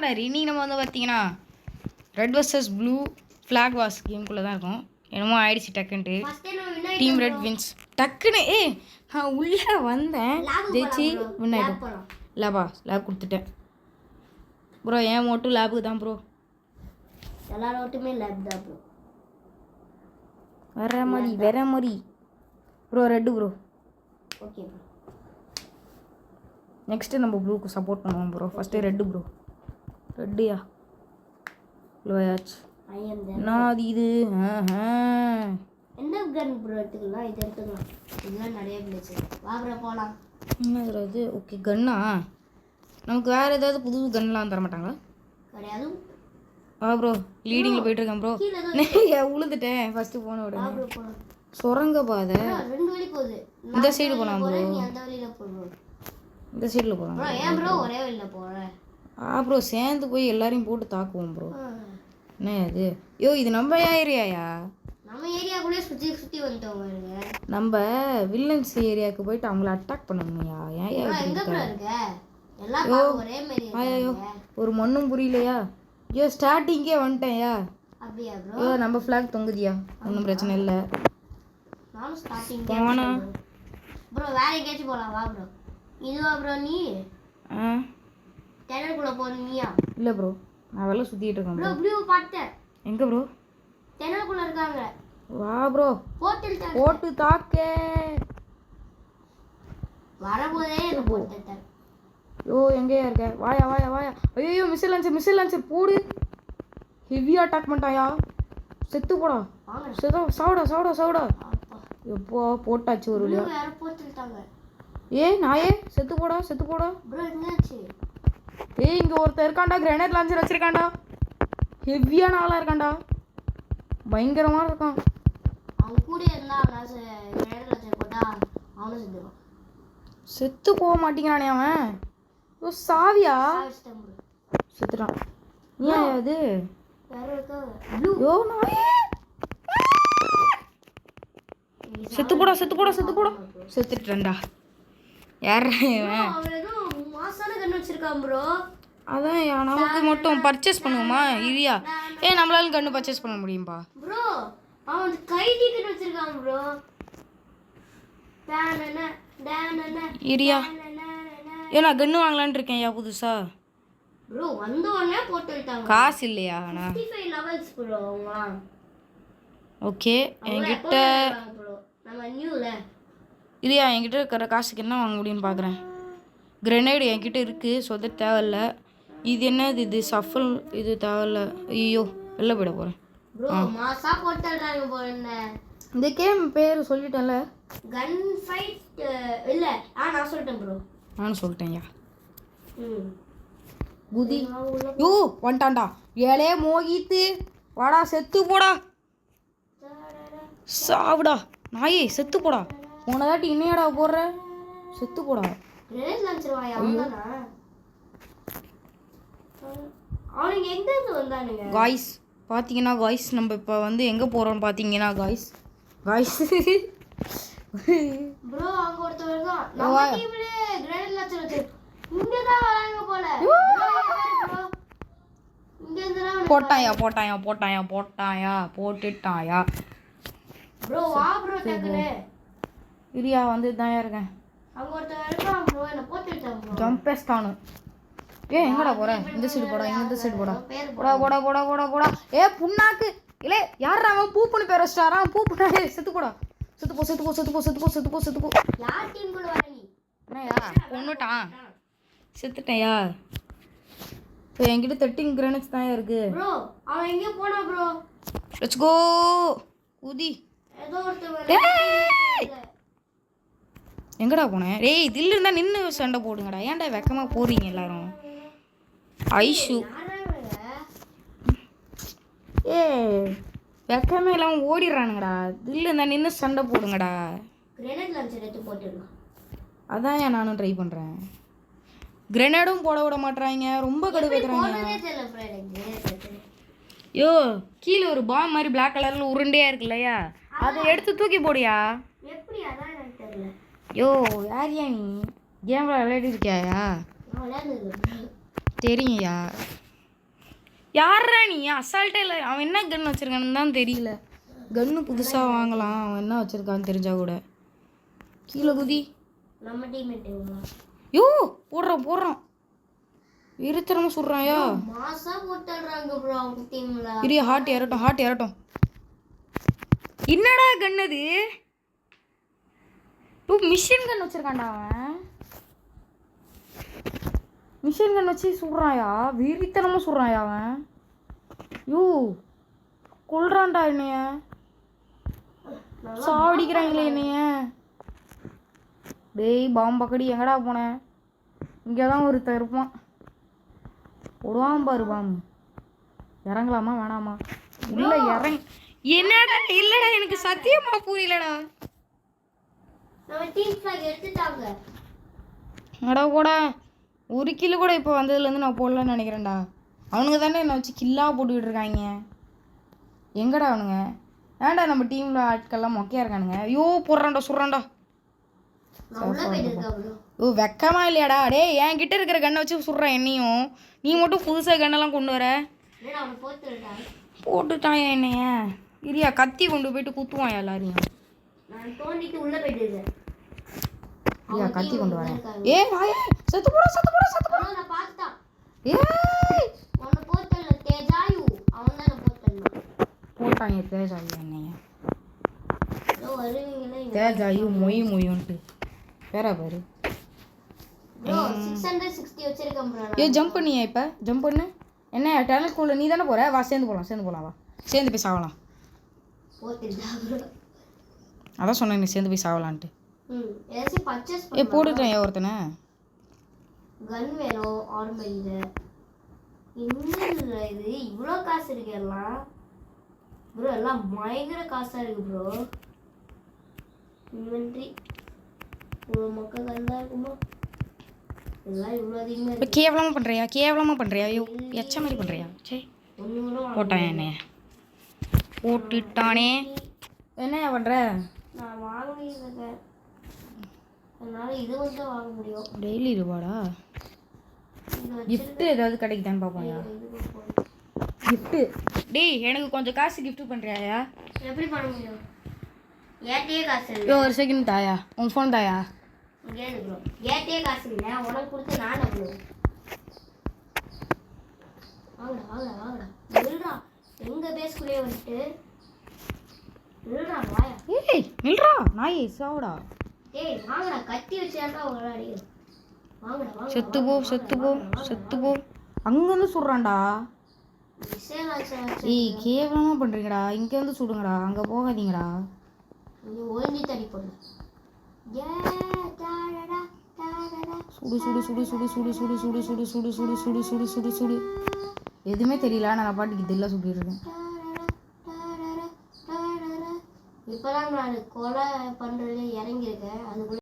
Corner. இன்னைக்கு நம்ம வந்து பார்த்தீங்கன்னா red versus blue flag wars கேம்குள்ளே தான் இருக்கும். என்னமோ ஆயிடுச்சு டக்குன்ட்டு. Team red wins. டக்குன்னு நான் உள்ளே வந்தேன் ஜெயிச்சு வின் ஆகிடும். லேபா லேப் கொடுத்துட்டேன் ப்ரோ. ஏன் மட்டும் லேபுக்கு தான் ப்ரோ. எல்லாரும் ஓட்டுமே லேப் தான் ப்ரோ. வேற மாதிரி bro. Red bro. Okay bro. Next நம்ம ப்ளூக்கு சப்போர்ட் பண்ணுவோம் ப்ரோ. First red bro. ரெட்டுயா லோயாச்சு. நான் அது இது என்ன கன் ப்ரோ எடுத்துக்கலாம்? இது எடுத்துக்கலாம். இதெல்லாம் நிறைய பிளேஸ். வா ப்ரோ போகலாம். என்ன இது? ஓகே கன்னா. நமக்கு வேறு ஏதாவது புது கன்லாம் தர மாட்டாங்களா? கிடையாது. வா ப்ரோ. லீடிங்கில் போயிட்டுருக்கேன் ப்ரோ. உளுந்துட்டேன் ஃபஸ்ட்டு போன உடனே. சுரங்க பாதை 2 வழி போகுது. இந்த சைடு போகலாம் ப்ரோ. நீ அந்த வழியில் போகணும். இந்த சைடில் போகலாம் ப்ரோ. ஏன் ப்ரோ ஒரே வழியில் போகிறேன்? ப்ரோ சேர்ந்து போய் எல்லாரையும் போட்டு தாக்குவோம் ப்ரோ. என்ன அது? யோ இது நம்ம ஏரியாயா? நம்ம ஏரியாக்குள்ளே சுற்றி சுற்றி வந்துட்டோம் பாருங்க. நம்ம வில்லன்ஸ் ஏரியாவுக்கு போயிட்டு அவங்கள அட்டாக் பண்ணணும்யா. ஏன் எங்க ப்ரோ இருக்க? எல்லாம் ஒரே மாதிரி ஐயோ ஒரு மண்ணும் புரியலையா? ஐயோ ஸ்டார்டிங்கே வந்துட்டேன்யா. அப்படியா ப்ரோ? ஐயோ நம்ம ஃப்ளாக் தொங்குதியா? ஒன்றும் பிரச்சனை இல்லை. நானும் ஸ்டார்டிங் போனா ப்ரோ. வேற எங்கேயாச்சும் போகலாம். வா ப்ரோ. இதுவா ப்ரோ நீ? டெனலுக்குள்ள போறீங்களா? இல்லை ப்ரோ நான் வெளில சுற்றிட்டு இருக்கேன் ப்ரோ. ப்ளூ பார்த்தேன். எங்கே ப்ரோ? டெனலுக்குள்ள இருக்காங்க. வா ப்ரோ. போட்டு தாக்கே. வரபோதே போட்டுட்டேன். யோ எங்கேயா இருக்க? வாயா வாயா வாயா. ஐயோ மிஸ்ஸில் லான்ச்சர் போடு. ஹெவியாக அட்டாக் பண்ணிட்டாயா? செத்து போடா. சாவுடா. எப்போ போட்டாச்சு ஒரு வழியா. வேற போட்டுட்டாங்க. நாயே செத்து போடா. ப்ரோ என்னாச்சு? இங்க ஒருத்தர் இருக்கான்டா. கிரேனேட் லான்ச்சர் வச்சிருக்கான்டா. ஹெவியான ஆளா இருக்கான்டா. பயங்கரமா இருக்கான். அவன் கூட இருந்தா கிரேனேட் லான்ச்சர் போட்டா அவனும் செத்துவான். செத்து போக மாட்டேங்கிறானே அவன். ஓ சாவியா? செத்துட்டான். ஏன் அது? வேற இருக்காங்க. ப்ளூ. யோ நாயே செத்து போடா. செத்துட்டேன்டா. யாரா இவன்? அவன் ஏதோ மாசான கன் வச்சிருக்கான் ப்ரோ. அதான் நமக்கு மட்டும் பர்ச்சேஸ் பண்ணுவோமா? இரியா நம்மளால கன்று பர்ச்சேஸ் பண்ண முடியும்பா ப்ரோ. அவன் கைதி கன் வச்சிருக்கான் ப்ரோ. இரியா நான் கன்று வாங்கலான்னு இருக்கேன் புதுசா. ப்ரோ வந்தோடனே போட்டு விட்டாங்க. காசு இல்லையா? ஆனா 55 லெவல்ஸ் ப்ரோ. ஓகே என்கிட்ட நம்ம நியூல இல்லையா? என்கிட்ட இருக்கிற காசுக்கு என்ன வாங்க முடியும்னு பார்க்குறேன். கிரெனேடு என்கிட்ட இருக்குது. சொத தேவையில்ல. இது என்னது? இது சஃபல். இது தேவையில்ல. ஐயோ வெளில போயிட போகிறேன். இந்த கேம் பேர் சொல்லிட்டேன்ல. கன் ஃபைட் இல்லை நான் சொல்லிட்டேன் ப்ரோ. நானும் சொல்லிட்டேன்யா. குதி. யோ வந்துட்டான்டா. ஏலே மோகித்து வாடா. செத்து போடா. சாவுடா நாயே. செத்து போடா. உனதாட்டி இன்னையடா போடுற. செத்து போடா. காய்ஸ் பார்த்தீங்கன்னா காய்ஸ் நம்ம இப்போ வந்து எங்கே போகிறோம்னு பார்த்தீங்கன்னா காய்ஸ் ப்ரோ அங்க ஒருத்தர் தான் நம்ம டீம்ல கிரேனேட் லான்ச்சர் வச்சு இங்க தான் வராங்க போல. இங்க இருந்தா போட்டுட்டாயா ப்ரோ. வா ப்ரோ டக்குனே. இரியா வந்து தான் இருக்கேன். அங்க ஒருத்தர் இருக்கான் ப்ரோ. என்ன போட்டுட்டான் ப்ரோ. ஜம்பேஸ்டானு. எங்கடா போற? இந்த சைடு போடா. இந்த சைடு போடா. போடா. புண்ணாக்கு. இல்லை யாரா அவன்? பூப்புன்னு பேர் வச்சிட்டாரா? பூப்புனா செத்து போடா. செத்து போ. யார் டீம் கூட வர நீ? என்னயா கொன்னுட்டான். செத்துட்டேயா? இப்போ என்கிட்ட 13 கிரேனேட்ஸ் தான் இருக்கு ப்ரோ. அவன் எங்க போனா ப்ரோ? Let's go. உதி. ஏதோ ஒருத்தர் எங்கடா போனேன்? தில்லு இருந்தா நின்று சண்டை போடுங்கடா. ஏன்டா வெக்கமா போறீங்க எல்லாரும்? ஐஷு வெக்கமே இல்லாமல் ஓடிடுறானுங்கடா. தில்லு இருந்தா நின்று சண்டை போடுங்கடா. கிரேனேட் லான்ச்சர் எடுத்து போட்டுடலாம். அதான் நானும் ட்ரை பண்ணுறேன். கிரெனேடும் போட விட மாட்டுறாங்க. ரொம்ப கடுப்பேத்துறாங்க. யோ கீழே ஒரு பாம் மாதிரி பிளாக் கலரில் உருண்டையாக இருக்கு இல்லையா? அதை எடுத்து தூக்கி போடியா. எப்படி? அதான் எனக்கு தெரியல. யோ யாரியா நீ? கேமில் விளையாடி இருக்கியாயா? தெரியும்யா. யாரா நீ அசால்ட்டே இல்லை. அவன் என்ன கன் வச்சிருக்கான்னு தான் தெரியல. கன்னு புதுசாக வாங்கலாம், அவன் என்ன வச்சிருக்கான்னு தெரிஞ்சா கூட. கீழே குதி. நம்ம டீம்மேட் யோ போடுறான் இருத்தனமா சொல்கிறாயா. மாசா போட்டுறாங்க ப்ரோ அவங்க டீம்ல. இரு ஹார்ட் ஏறட்டும். என்னடா கன் அது? மிஷின் கன் வச்சிருக்கான்டா அவன். மிஷின் கன் வச்சு சுடுறாயா, வீரித்தனமாக சுடுறாயா அவன். யூ கொல்றான்டா என்னைய, சாவடிக்கிறாங்களே என்னைய. டேய் பாம்பக்கடி எங்கடா போனேன்? இங்கே தான் ஒருத்தர் இருப்பான், விடுவான் பாரு பாம்பு. இறங்கலாமா வேணாமா? உள்ள இறங்க. என்னடா இல்லடா, எனக்கு சத்தியமா புரியலடா. நம்ம டீம் ஃபிளாக் எடுத்துட்டாங்க. அடா போடா, ஒரு கிலோ கூட இப்போ வந்ததுலேருந்து நான் போடலன்னு நினைக்கிறேன்டா. அவனுங்க தானே என்னை வச்சு கில்லாக போட்டுக்கிட்டு இருக்காங்க. எங்கடா அவனுங்க? ஏன்டா நம்ம டீமில் ஆட்கள்லாம் மொக்கையாக இருக்கானுங்க. ஐயோ போடுறான்டா சுடுறான்டா. ஓ வெக்கமா இல்லையாடா? டே என்கிட்ட இருக்கிற கண்ணை வச்சு சுடுறான் என்னையும். நீ மட்டும் புதுசாக கண்ணெல்லாம் கொண்டு வர. போட்டுட்டான் என்னைய. இரியா கத்தி கொண்டு போயிட்டு குத்துவான் எல்லாரையும். ஐயா கத்தி கொண்டு வரேன். ஏ வாயே செத்து போட. ஏய் போட்டாங்க தேஜாயு என்னைய. தேஜாயு மொய்ன்ட்டு வேற பாரு. ஏ ஜம்ப் பண்ணியா? இப்போ ஜம்ப் பண்ணு. என்ன டேலண்ட்குள்ளே நீ தானே போகிற? வா சேர்ந்து போகலாம் வா. சேர்ந்து போய் சாகலாம். அதான் சொன்னேன் நீ சேர்ந்து போய் சாகலான்ட்டு. ஏ போட்டுட்டேன் ஏன் ஒருத்தனை. கன் வேணும் ஆர்மரியில். என்ன இது இவ்வளோ காசு இருக்கு எல்லாம் ப்ரோ? எல்லாம் பயங்கர காசாக இருக்கு ப்ரோ. இன்வென்ட்ரி இவ்வளோ மக்கள் கண்டாக இருக்குமா? எல்லாம் இவ்வளோ அதிகமாக இப்போ கேவலமாக பண்ணுறியா? ஐயோ எச்ச மாதிரி பண்ணுறியா? சரி போட்டான் என்னைய போட்டுட்டானே. என்னையா பண்ணுற? நான் வாங்கியிருக்கேன், அதனால் இது வந்து வாங்க முடியும். டெய்லி இருவாடா. கிஃப்ட்டு ஏதாவது கிடைக்குதான்னு பார்ப்போம்யா. கிஃப்ட்டு டேய் எனக்கு கொஞ்சம் காசு கிஃப்ட் பண்ணுறியாயா? எப்படி பண்ண முடியும்? ஏட்டையே காசு இல்லை. ஒரு செகண்ட் தாயா, உன் ஃபோன் தாயா. கேளு ப்ரோ, ஏட்டையே காசு இல்லை, உனக்கு கொடுத்து நான் அவ்வளோ. வாங்கடா நில்றா. எங்கள் பேஸ்குள்ளேயே வந்துட்டு நில்றா வாயா. ஏய் நில்றா நாய் சாவுடா. ஏய் வாங்கடா, கத்தி வச்சாண்டா ஒரு அடி. வாங்கடா செத்து போ. அங்கேருந்து சுடுறான்டா. ஏய் கேவலமாக பண்ணுறீங்கடா. இங்கே வந்து சுடுங்கடா, அங்கே போகாதீங்கடா. ஒழிஞ்சி தடி போடு. சுடு. எதுவுமே தெரியல, நான் பாட்டுக்கு இதெல்லாம் சுட்டிட்டு இருக்கேன். இப்போதான் நான் கொலை பண்ணுறது இறங்கியிருக்கேன். அதுக்குள்ள